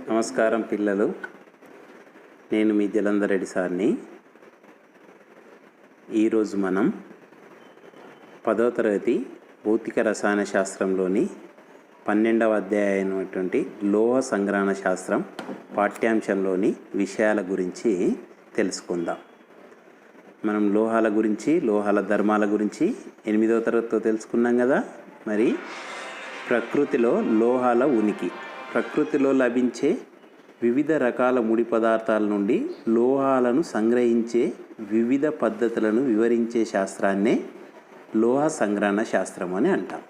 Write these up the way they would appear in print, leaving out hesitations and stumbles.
నమస్కారం పిల్లలు, నేను మీ జలంధర్ రెడ్డి సార్ని. ఈరోజు మనం 10వ తరగతి భౌతిక రసాయన శాస్త్రంలోని 12వ అధ్యాయమైనటువంటి లోహ సంగ్రహణ శాస్త్రం పాఠ్యాంశంలోని విషయాల గురించి తెలుసుకుందాం. మనం లోహాల గురించి, లోహాల ధర్మాల గురించి 8వ తరగతిలో తెలుసుకున్నాం కదా. మరి ప్రకృతిలో లోహాల ఉనికి, ప్రకృతిలో లభించే వివిధ రకాల ముడి పదార్థాల నుండి లోహాలను సంగ్రహించే వివిధ పద్ధతులను వివరించే శాస్త్రాన్నే లోహ సంగ్రహణ శాస్త్రం అని అంటాం.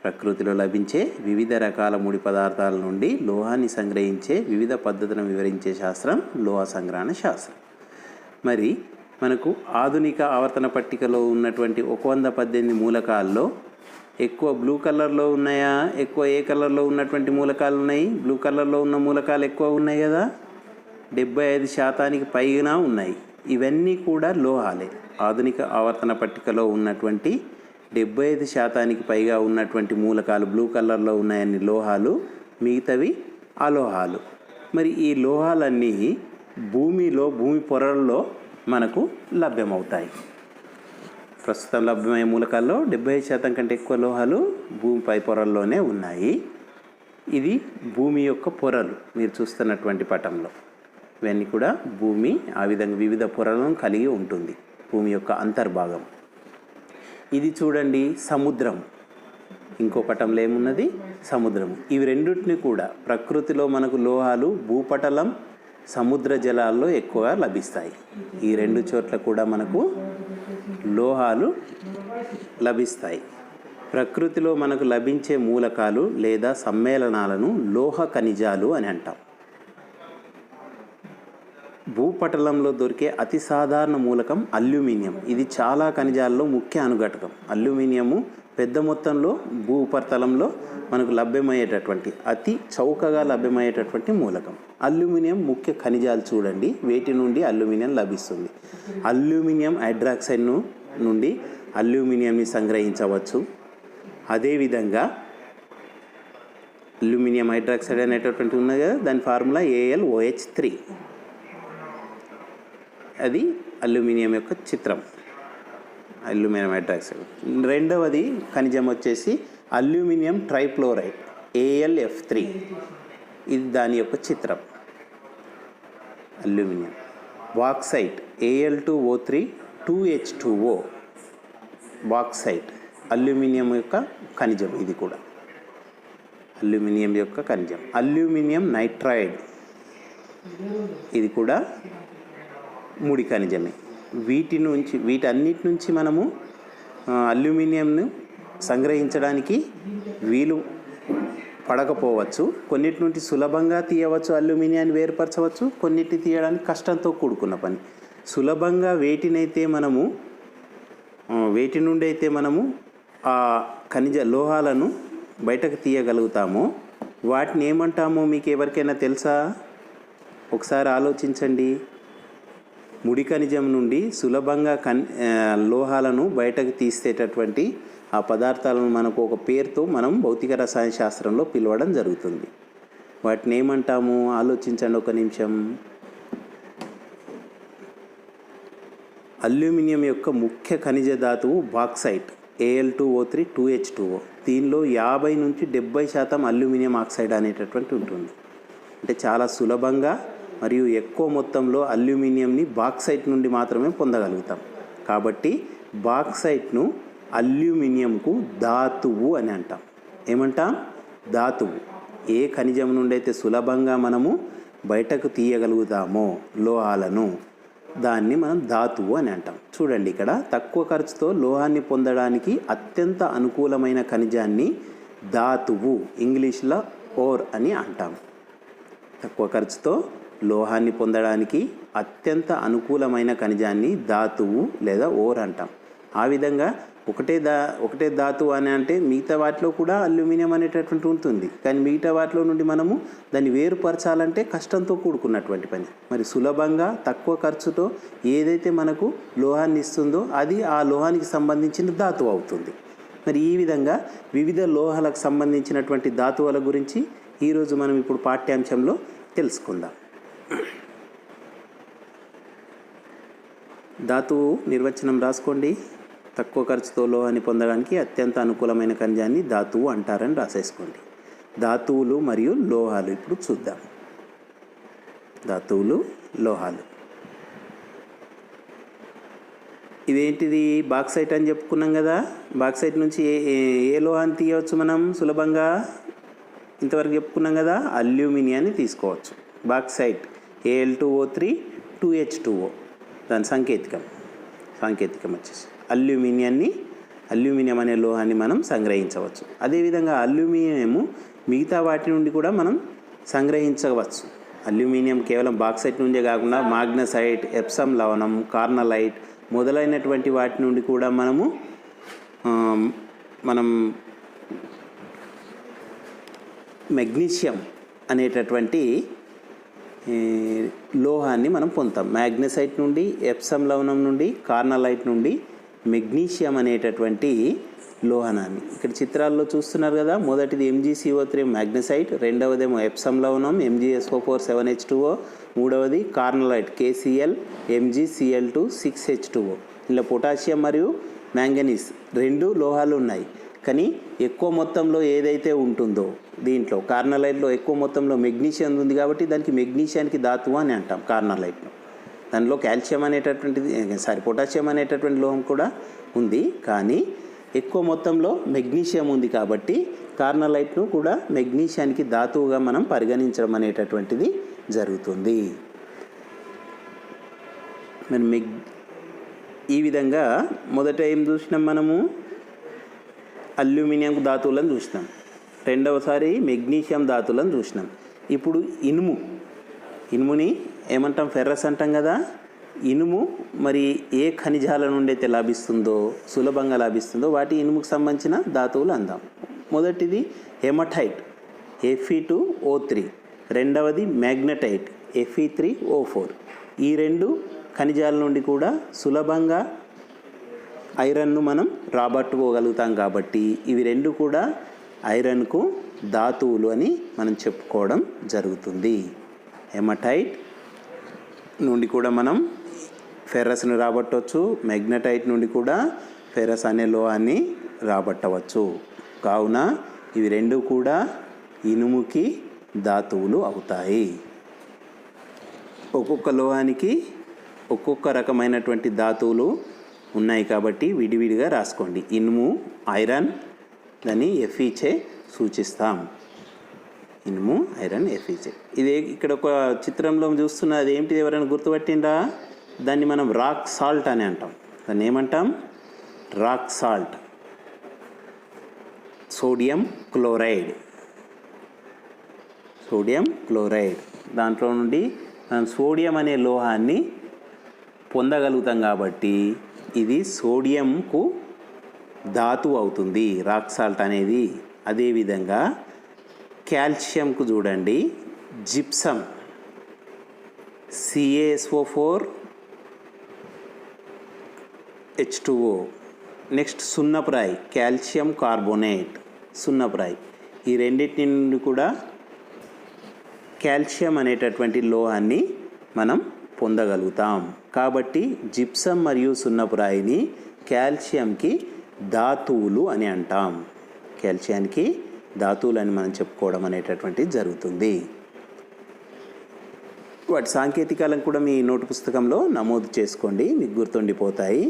ప్రకృతిలో లభించే వివిధ రకాల ముడి పదార్థాల నుండి లోహాన్ని సంగ్రహించే వివిధ పద్ధతులను వివరించే శాస్త్రం లోహ సంగ్రహణ శాస్త్రం. మరి మనకు ఆధునిక ఆవర్తన పట్టికలో ఉన్నటువంటి 118 మూలకాల్లో ఎక్కువ బ్లూ కలర్లో ఉన్నాయా, ఎక్కువ ఏ కలర్లో ఉన్నటువంటి మూలకాలు ఉన్నాయి? బ్లూ కలర్లో ఉన్న మూలకాలు ఎక్కువ ఉన్నాయి కదా, 75% పైగా ఉన్నాయి. ఇవన్నీ కూడా లోహాలే. ఆధునిక ఆవర్తన పట్టికలో ఉన్నటువంటి 75% పైగా ఉన్నటువంటి మూలకాలు బ్లూ కలర్లో ఉన్నాయన్ని లోహాలు, మిగతావి అలోహాలు. మరి ఈ లోహాలన్నీ భూమి పొరల్లో మనకు లభ్యమవుతాయి. ప్రస్తుతం లభ్యమయ్యే మూలకాల్లో 75% కంటే ఎక్కువ లోహాలు భూమిపై పొరల్లోనే ఉన్నాయి. ఇది భూమి యొక్క పొరలు, మీరు చూస్తున్నటువంటి పటంలో ఇవన్నీ కూడా భూమి ఆ విధంగా వివిధ పొరలను కలిగి ఉంటుంది, భూమి యొక్క అంతర్భాగం. ఇది చూడండి సముద్రం, ఇంకో పటంలో ఏమున్నది? సముద్రం. ఇవి రెండింటిని కూడా ప్రకృతిలో మనకు లోహాలు భూపటలం, సముద్ర జలాల్లో ఎక్కువగా లభిస్తాయి. ఈ రెండు చోట్ల కూడా మనకు లోహాలు లభిస్తాయి. ప్రకృతిలో మనకు లభించే మూలకాలు లేదా సమ్మేళనాలను లోహ ఖనిజాలు అని అంటాం. భూపటలంలో దొరికే అతి సాధారణ మూలకం అల్యూమినియం. ఇది చాలా ఖనిజాల్లో ముఖ్య అనుఘటకం. అల్యూమినియము పెద్ద మొత్తంలో భూ ఉపరితలంలో మనకు లభ్యమయ్యేటటువంటి అతి చౌకగా లభ్యమయ్యేటటువంటి మూలకం. అల్యూమినియం ముఖ్య ఖనిజాలు చూడండి, వేటి నుండి అల్యూమినియం లభిస్తుంది. అల్యూమినియం హైడ్రాక్సైడ్ నుండి అల్యూమినియంని సంగ్రహించవచ్చు. అదేవిధంగా అల్యూమినియం హైడ్రాక్సైడ్ అనేటటువంటి ఉన్నది కదా, దాని ఫార్ములా AlOH3. అది అల్యూమినియం యొక్క చిత్రం, అల్యూమినియం హైడ్రాక్సైడ్. రెండవది ఖనిజం వచ్చేసి అల్యూమినియం ట్రైఫ్లోరైడ్, AlF3. ఇది దాని యొక్క చిత్రం. Aluminium bauxite, Al2O3 2H2O. Bauxite aluminium యొక్క ఖనిజం, ఇది కూడా అల్యూమినియం యొక్క ఖనిజం. అల్యూమినియం నైట్రైడ్, ఇది కూడా ముడి ఖనిజమే. వీటన్నిటి నుంచి మనము అల్యూమినియంను సంగ్రహించడానికి వీలు పడకపోవచ్చు. కొన్నిటి నుండి సులభంగా తీయవచ్చు, అల్యూమినియాన్ని వేరుపరచవచ్చు. కొన్నిటిని తీయడానికి కష్టంతో కూడుకున్న పని. సులభంగా వేటి నుండి అయితే మనము ఆ ఖనిజ లోహాలను బయటకు తీయగలుగుతామో వాటిని ఏమంటామో మీకు ఎవరికైనా తెలుసా? ఒకసారి ఆలోచించండి. ముడి ఖనిజం నుండి సులభంగా లోహాలను బయటకు తీసేటటువంటి ఆ పదార్థాలను మనకు ఒక పేరుతో మనం భౌతిక రసాయన శాస్త్రంలో పిలవడం జరుగుతుంది. వాటిని ఏమంటాము? ఆలోచించండి ఒక నిమిషం. అల్యూమినియం యొక్క ముఖ్య ఖనిజ ధాతువు బాక్సైట్, Al2O3 2H2O. దీనిలో 50 నుంచి 70% అల్యూమినియం ఆక్సైడ్ అనేటటువంటి ఉంటుంది. అంటే చాలా సులభంగా మరియు ఎక్కువ మొత్తంలో అల్యూమినియంని బాక్సైట్ నుండి మాత్రమే పొందగలుగుతాం. కాబట్టి బాక్సైట్ను అల్యూమినియంకు ధాతువు అని అంటాం. ఏమంటాం? ధాతువు. ఏ ఖనిజం నుండి అయితే సులభంగా మనము బయటకు తీయగలుగుతామో లోహాలను, దాన్ని మనం ధాతువు అని అంటాం. చూడండి, ఇక్కడ తక్కువ ఖర్చుతో లోహాన్ని పొందడానికి అత్యంత అనుకూలమైన ఖనిజాన్ని ధాతువు, ఇంగ్లీష్లో ఓర్ అని అంటాం. తక్కువ ఖర్చుతో లోహాన్ని పొందడానికి అత్యంత అనుకూలమైన ఖనిజాన్ని ధాతువు లేదా ఓర్ అంటాం. ఆ విధంగా ఒకటే ధాతువు అని అంటే మిగతా వాటిలో కూడా అల్యూమినియం అనేటటువంటి ఉంటుంది. కానీ మిగతా వాటిలో నుండి మనము దాన్ని వేరుపరచాలంటే కష్టంతో కూడుకున్నటువంటి పని. మరి సులభంగా తక్కువ ఖర్చుతో ఏదైతే మనకు లోహాన్ని ఇస్తుందో అది ఆ లోహానికి సంబంధించిన ధాతువు అవుతుంది. మరి ఈ విధంగా వివిధ లోహాలకు సంబంధించినటువంటి ధాతువుల గురించి ఈరోజు మనం ఇప్పుడు పాఠ్యాంశంలో తెలుసుకుందాం. ధాతువు నిర్వచనం రాసుకోండి. తక్కువ ఖర్చుతో లోహాన్ని పొందడానికి అత్యంత అనుకూలమైన ఖనిజాన్ని ధాతువు అంటారని రాసేసుకోండి. ధాతువులు మరియు లోహాలు ఇప్పుడు చూద్దాం. ధాతువులు, లోహాలు. ఇదేంటిది? బాక్సైట్ అని చెప్పుకున్నాం కదా. బాక్సైట్ నుంచి ఏ లోహాన్ని తీయవచ్చు మనం సులభంగా? ఇంతవరకు చెప్పుకున్నాం కదా, అల్యూమినియాన్ని తీసుకోవచ్చు. బాక్సైట్ Al2O3 2H2O దాని సాంకేతికం వచ్చేసి అల్యూమినియం అనే లోహాన్ని మనం సంగ్రహించవచ్చు. అదేవిధంగా అల్యూమినియము మిగతా వాటి నుండి కూడా మనం సంగ్రహించవచ్చు. అల్యూమినియం కేవలం బాక్సైట్ నుండే కాకుండా మాగ్నసైట్, ఎప్సమ్ లవణం, కార్నలైట్ మొదలైనటువంటి వాటి నుండి కూడా మనం మెగ్నీషియం అనేటటువంటి లోహాన్ని మనం పొందుతాం. మ్యాగ్నసైట్ నుండి, ఎప్సమ్ లవణం నుండి, కార్నలైట్ నుండి మెగ్నీషియం అనేటటువంటి లోహనాన్ని ఇక్కడ చిత్రాల్లో చూస్తున్నారు కదా. మొదటిది MgCO3 magnesite, రెండవదేమో Epsom లవణం MgSO4 7H2O, మూడవది కార్నలైట్ KCl MgCl2 6H2O. ఇలా పొటాషియం మరియు మ్యాంగనీస్ రెండు లోహాలు ఉన్నాయి. కానీ ఎక్కువ మొత్తంలో ఏదైతే ఉంటుందో దీంట్లో కార్నలైట్లో ఎక్కువ మొత్తంలో మెగ్నీషియం ఉంది కాబట్టి దానికి మెగ్నీషియానికి ధాతువు అని అంటాం. కార్నలైట్లో దానిలో కాల్షియం అనేటటువంటిది పొటాషియం అనేటటువంటి లోహం కూడా ఉంది, కానీ ఎక్కువ మొత్తంలో మెగ్నీషియం ఉంది కాబట్టి కార్నలైట్ను కూడా మెగ్నీషియానికి ధాతువుగా మనం పరిగణించడం అనేటటువంటిది జరుగుతుంది. మరి ఈ విధంగా మొదట ఏం చూసినాం మనము? అల్యూమినియం ధాతువులను చూసినాం. రెండవసారి మెగ్నీషియం ధాతువులను చూసినాం. ఇప్పుడు ఇనుముని ఏమంటాం? ఫెర్రస్ అంటాం కదా. ఇనుము మరి ఏ ఖనిజాల నుండి అయితే సులభంగా లభిస్తుందో వాటి ఇనుముకు సంబంధించిన ధాతువులు అందాం. మొదటిది హెమటైట్ Fe2O3, రెండవది మ్యాగ్నటైట్ Fe3O4. ఈ రెండు ఖనిజాల నుండి కూడా సులభంగా ఐరన్ను మనం రాబట్టుకోగలుగుతాం కాబట్టి ఇవి రెండు కూడా ఐరన్కు ధాతువులు అని మనం చెప్పుకోవడం జరుగుతుంది. హెమటైట్ నుండి కూడా మనం ఫెర్రస్ని రాబట్టవచ్చు, మ్యాగ్నటైట్ నుండి కూడా ఫెర్రస్ అనే లోహాన్ని రాబట్టవచ్చు. కావున ఇవి రెండు కూడా ఇనుముకి ధాతువులు అవుతాయి. ఒక్కొక్క లోహానికి ఒక్కొక్క రకమైనటువంటి ధాతువులు ఉన్నాయి కాబట్టి విడివిడిగా రాసుకోండి. ఇనుము, ఐరన్ దాన్ని Fe చే సూచిస్తాం. ఇనుము, ఐరన్, Fe చే. ఇదే ఇక్కడ ఒక చిత్రంలో చూస్తున్న అది ఏంటిది? ఎవరైనా గుర్తుపట్టిందా? దాన్ని మనం రాక్ సాల్ట్ అని అంటాం. దాన్ని ఏమంటాం? Rock salt. Sodium chloride. దాంట్లో నుండి మనం సోడియం అనే లోహాన్ని పొందగలుగుతాం కాబట్టి ఇది సోడియంకు ధాతువు అవుతుంది, రాక్ సాల్ట్ అనేది. అదేవిధంగా కాల్షియంకు చూడండి, జిప్సమ్ CaSO4 H2O. నెక్స్ట్ సున్నప్రాయి, కాల్షియం కార్బోనేట్, సున్నప్రాయి. ఈ రెండింటి నుండి కూడా కాల్షియం అనేటటువంటి లోహాన్ని మనం పొందగలుగుతాం. కాబట్టి జిప్సమ్ మరియు సున్నపురాయిని కాల్షియంకి ధాతువులు అని అంటాం. కాల్షియానికి ధాతువులు అని మనం చెప్పుకోవడం అనేటటువంటిది జరుగుతుంది. వాటి సాంకేతికాలను కూడా మీ నోటు పుస్తకంలో నమోదు చేసుకోండి, మీకు గుర్తుండిపోతాయి.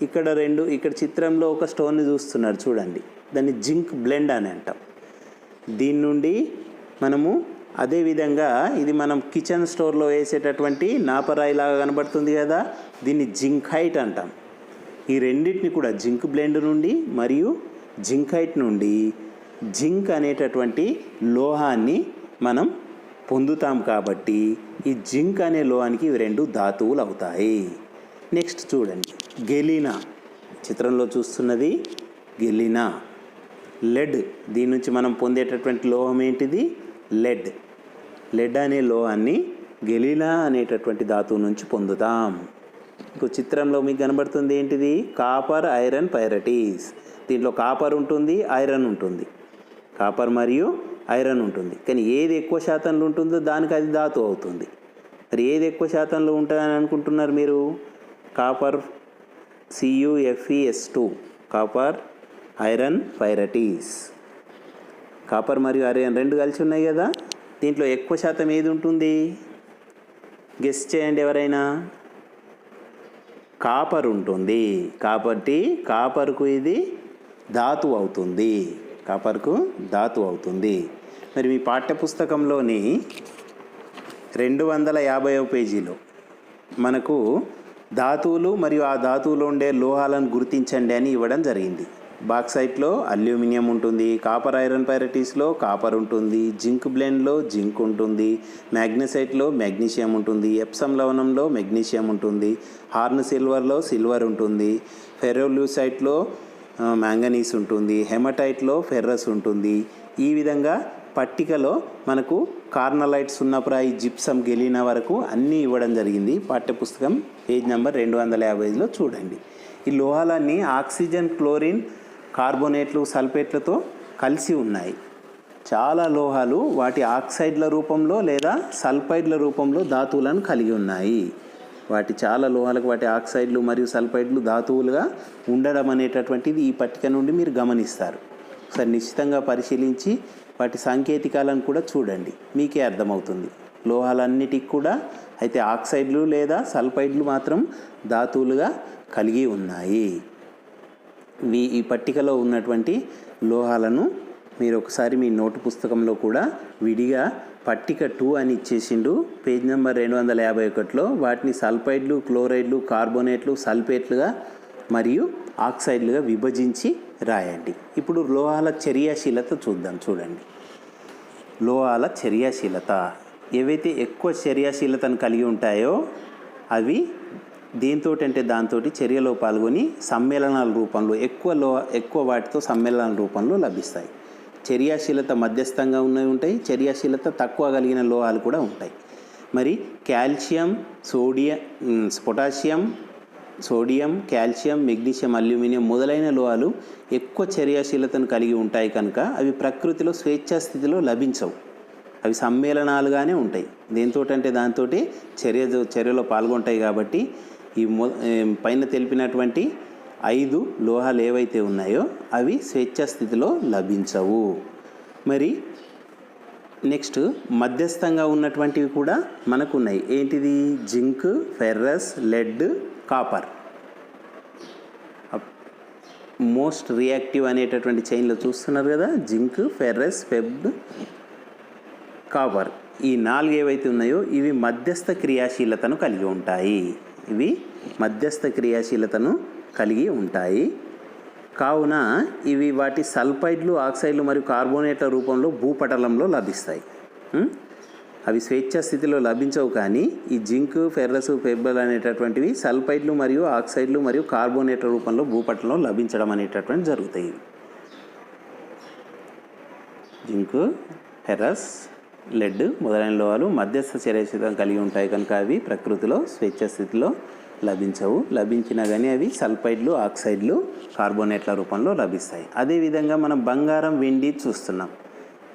ఇక్కడ చిత్రంలో ఒక స్టోన్ని చూస్తున్నారు చూడండి, దాన్ని జింక్ బ్లెండ్ అని అంటాం. దీని నుండి మనము అదేవిధంగా ఇది మనం కిచెన్ స్టోర్లో వేసేటటువంటి నాపరాయి లాగా కనబడుతుంది కదా, దీన్ని జింకైట్ అంటాం. ఈ రెండింటిని కూడా జింక్ బ్లెండ్ నుండి మరియు జింకైట్ నుండి జింక్ అనేటటువంటి లోహాన్ని మనం పొందుతాం కాబట్టి ఈ జింక్ అనే లోహానికి ఇవి రెండు ధాతువులు అవుతాయి. నెక్స్ట్ చూడండి, గెలినా. చిత్రంలో చూస్తున్నది గెలినా. లెడ్, దీని నుంచి మనం పొందేటటువంటి లోహం ఏంటిది? లెడ్ అనే లోహాన్ని గెలినా అనేటటువంటి ధాతువు నుంచి పొందుతాం. ఇంకో చిత్రంలో మీకు కనబడుతుంది ఏంటిది? Copper iron pyrites. దీంట్లో కాపర్ ఉంటుంది, ఐరన్ ఉంటుంది. కాపర్ మరియు ఐరన్ ఉంటుంది. కానీ ఏది ఎక్కువ శాతంలో ఉంటుందో దానికి అది ధాతువు అవుతుంది. మరి ఏది ఎక్కువ శాతంలో ఉంటుందని అనుకుంటున్నారు మీరు? Copper CuFeS2, copper iron pyrites. Copper మరియు ఐరన్ రెండు కలిసి ఉన్నాయి కదా, దీంట్లో ఎక్కువ శాతం ఏది ఉంటుంది? గెస్ చేయండి ఎవరైనా. కాపర్ ఉంటుంది. కాబట్టి కాపర్కు ఇది ధాతువు అవుతుంది. కాపర్కు ధాతువు అవుతుంది. మరి మీ పాఠ్యపుస్తకంలోని 250వ పేజీలో మనకు ధాతువులు మరియు ఆ ధాతువులో ఉండే లోహాలను గుర్తించండి అని ఇవ్వడం జరిగింది. బాక్సైట్లో అల్యూమినియం ఉంటుంది, కాపర్ ఐరన్ పైరటీస్లో కాపర్ ఉంటుంది, జింక్ బ్లెండ్లో జింక్ ఉంటుంది, మ్యాగ్నెసైట్లో మెగ్నీషియం ఉంటుంది, ఎప్సమ్ లవణంలో మెగ్నీషియం ఉంటుంది, హార్న్ సిల్వర్లో సిల్వర్ ఉంటుంది, ఫెర్రోలూసైట్లో మ్యాంగనీస్ ఉంటుంది, హెమటైట్లో ఫెర్రస్ ఉంటుంది. ఈ విధంగా పట్టికలో మనకు కార్నలైట్, సున్నప్రాయి, జిప్సమ్, గెలినా వరకు అన్నీ ఇవ్వడం జరిగింది. పాఠ్యపుస్తకం పేజ్ నెంబర్ 255లో చూడండి. ఈ లోహాలన్నీ ఆక్సిజన్, క్లోరిన్, కార్బోనేట్లు, సల్ఫేట్లతో కలిసి ఉన్నాయి. చాలా లోహాలు వాటి ఆక్సైడ్ల రూపంలో లేదా సల్ఫైడ్ల రూపంలో ధాతువులను కలిగి ఉన్నాయి. చాలా లోహాలకు వాటి ఆక్సైడ్లు మరియు సల్ఫైడ్లు ధాతువులుగా ఉండడం అనేటటువంటిది ఈ పట్టిక నుండి మీరు గమనిస్తారు. ఒకసారి నిశ్చితంగా పరిశీలించి వాటి సాంకేతికాలను కూడా చూడండి, మీకే అర్థమవుతుంది. లోహాలన్నిటికి కూడా అయితే ఆక్సైడ్లు లేదా సల్ఫైడ్లు మాత్రం ధాతువులుగా కలిగి ఉన్నాయి. ఈ పట్టికలో ఉన్నటువంటి లోహాలను మీరు ఒకసారి మీ నోటు పుస్తకంలో కూడా విడిగా పట్టిక 2 అని ఇచ్చేసిండు. పేజ్ నెంబర్ 251లో వాటిని సల్ఫైడ్లు, క్లోరైడ్లు, కార్బోనేట్లు, సల్ఫేట్లుగా మరియు ఆక్సైడ్లుగా విభజించి రాయండి. ఇప్పుడు లోహాల చర్యాశీలత చూద్దాం. చూడండి, లోహాల చర్యాశీలత ఏవైతే ఎక్కువ చర్యాశీలతను కలిగి ఉంటాయో అవి దీంతో అంటే దాంతో చర్యలో పాల్గొని సమ్మేళనాల రూపంలో ఎక్కువ వాటితో సమ్మేళనాల రూపంలో లభిస్తాయి. చర్యాశీలత మధ్యస్థంగా ఉన్నవి ఉంటాయి, చర్యాశీలత తక్కువ కలిగిన లోహాలు కూడా ఉంటాయి. మరి calcium, potassium, sodium, calcium, magnesium, aluminium మొదలైన లోహాలు ఎక్కువ చర్యాశీలతను కలిగి ఉంటాయి కనుక అవి ప్రకృతిలో స్వేచ్ఛా స్థితిలో లభించవు. అవి సమ్మేళనాలుగానే ఉంటాయి. దేంతో అంటే దాంతో చర్యలో పాల్గొంటాయి. కాబట్టి ఈ పైన తెలిపినటువంటి 5 లోహాలు ఏవైతే ఉన్నాయో అవి స్వేచ్ఛా స్థితిలో లభించవు. మరి నెక్స్ట్ మధ్యస్థంగా ఉన్నటువంటివి కూడా మనకు ఉన్నాయి. ఏంటిది? Zinc, ferrous, lead, copper. Most reactive అనేటటువంటి చైన్లో చూస్తున్నారు కదా, జింక్, ఫెర్రస్, ఫెబ్, కాపర్. ఈ 4 ఏవైతే ఉన్నాయో ఇవి మధ్యస్థ క్రియాశీలతను కలిగి ఉంటాయి. ఇవి మధ్యస్థ క్రియాశీలతను కలిగి ఉంటాయి. కావున ఇవి వాటి సల్ఫైడ్లు, ఆక్సైడ్లు మరియు కార్బోనేట్ల రూపంలో భూపటలంలో లభిస్తాయి. అవి స్వేచ్ఛా స్థితిలో లభించవు. కానీ ఈ జింక్, ఫెర్రస్, ఫెబ్బల్ అనేటటువంటివి సల్ఫైడ్లు మరియు ఆక్సైడ్లు మరియు కార్బోనేట్ల రూపంలో భూపటలంలో లభించడం అనేటటువంటి జరుగుతాయి. జింక్, ఫెర్రస్, లెడ్ మొదలైన లోహాలు మధ్యస్థ చర్యాశీలతను కలిగి ఉంటాయి కనుక అవి ప్రకృతిలో స్వేచ్ఛా స్థితిలో లభించవు. లభించినా కానీ అవి సల్ఫైడ్లు, ఆక్సైడ్లు, కార్బోనేట్ల రూపంలో లభిస్తాయి. అదేవిధంగా మనం బంగారం, వెండి చూస్తున్నాం.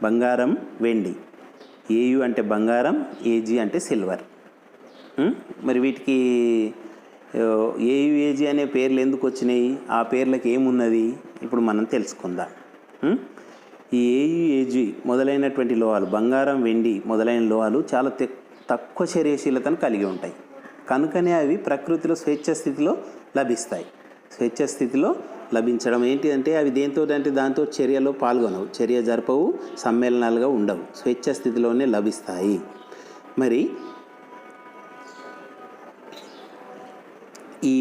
బంగారం, వెండి, ఏయు అంటే బంగారం, ఏజీ అంటే సిల్వర్. మరి వీటికి ఏయు, ఏజీ అనే పేర్లు ఎందుకు వచ్చినాయి? ఆ పేర్లకు ఏమున్నది ఇప్పుడు మనం తెలుసుకుందాం. ఈ ఏయు, ఏజీ మొదలైనటువంటి లోహాలు, బంగారం, వెండి మొదలైన లోహాలు చాలా తక్కువ చర్యాశీలతను కలిగి ఉంటాయి కనుకనే అవి ప్రకృతిలో స్వేచ్ఛా స్థితిలో లభిస్తాయి. స్వేచ్ఛా స్థితిలో లభించడం ఏంటి అంటే అవి దేంతో అంటే దాంతో చర్యలో పాల్గొనవు, చర్య జరపవు, సమ్మేళనాలుగా ఉండవు, స్వేచ్ఛా స్థితిలోనే లభిస్తాయి. మరి ఈ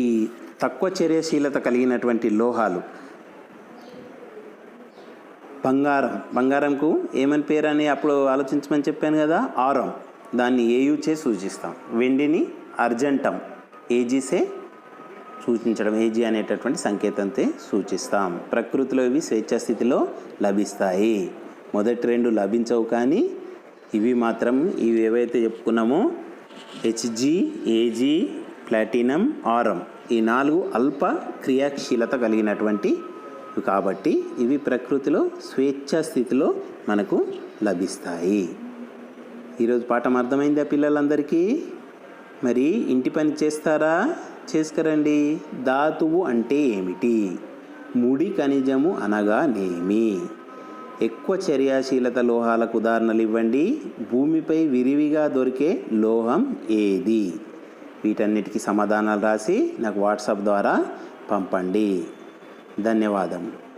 తక్కువ చర్యశీలత కలిగినటువంటి లోహాలు బంగారంకు ఏమని పేరు అని అప్పుడు ఆలోచించమని చెప్పాను కదా, ఆరం, దాన్ని ఏయుచే సూచిస్తాం. వెండిని అర్జెంటం, ఏజీసే సూచించడం, ఏజీ అనేటటువంటి సంకేతంతో సూచిస్తాం. ప్రకృతిలో ఇవి స్వేచ్ఛా స్థితిలో లభిస్తాయి. మొదటి 2 లభించవు కానీ ఇవి మాత్రం ఇవి ఏవైతే చెప్పుకున్నామో హెచ్జీ, ఏజీ, ప్లాటినం, ఆరం ఈ 4 అల్ప క్రియాశీలత కలిగినటువంటి కాబట్టి ఇవి ప్రకృతిలో స్వేచ్ఛా స్థితిలో మనకు లభిస్తాయి. ఈరోజు పాఠం అర్థమైందా పిల్లలందరికీ? మరి ఇంటి పని చేస్తారా? చేసుకురండి. ధాతువు అంటే ఏమిటి? ముడి ఖనిజము అనగానేమి? ఎక్కువ చర్యాశీలత లోహాలకు ఉదాహరణలు ఇవ్వండి. భూమిపై విరివిగా దొరికే లోహం ఏది? వీటన్నిటికీ సమాధానాలు రాసి నాకు వాట్సాప్ ద్వారా పంపండి. ధన్యవాదములు.